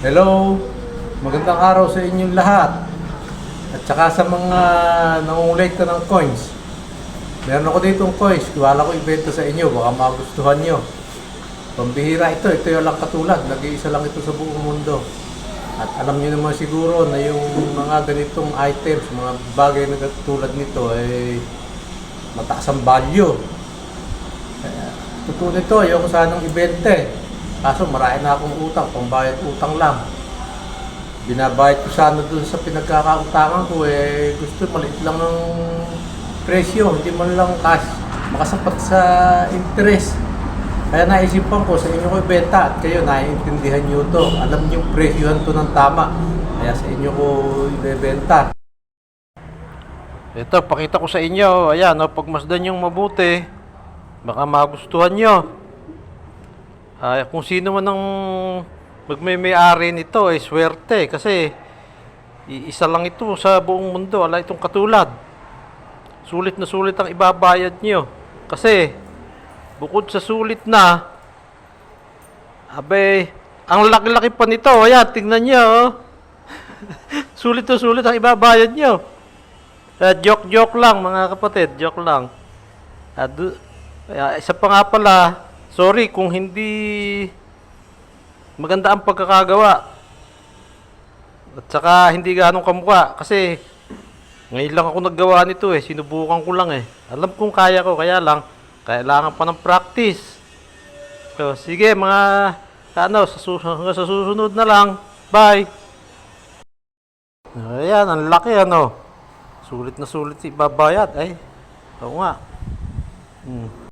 Hello, magandang araw sa inyong lahat. At saka sa mga nangungulekta ng coins. Meron ako ditong coins, wala ko ibenta sa inyo, baka magustuhan nyo. Pambihira ito yung lang katulad, nag-iisa lang ito sa buong mundo. At alam nyo naman siguro na yung mga ganitong items, mga bagay na katulad nito ay mataas ang value. Kaya, totoo nito, ayoko sanang ibenta eh. Kaso marami na akong utang, pambayad utang lang. Binabayad ko sana dun sa pinagkakautangan ko eh. Gusto maliit lang ng presyo, hindi man lang cash. Makasapat sa interest. Kaya naisipan ko sa inyo ko ibenta at kayo naiintindihan nyo to. Alam nyo yung presyohan to ng tama. Kaya sa inyo ko ibebenta. Ito, pakita ko sa inyo. Ayan, pagmasdan yung mabuti. Baka magustuhan nyo. Kung sino man ang magmay-ari nito ay swerte kasi isa lang ito sa buong mundo. Wala itong katulad. Sulit na sulit ang ibabayad nyo. Kasi bukod sa sulit na, ang laki-laki pa nito. Ayan, tingnan nyo. Sulit na sulit ang ibabayad nyo. Joke-joke lang mga kapatid. Joke lang. Isa pa nga pala, sorry kung hindi maganda ang pagkakagawa. At saka hindi ganong kamukha. Kasi ngayon lang ako naggawa nito eh. Sinubukan ko lang eh. Alam kong kaya ko. Kaya lang, kailangan pa ng practice. So, sige mga sa susunod na lang. Bye! Ayan, ang laki Sulit na sulit si babayad. Oo nga.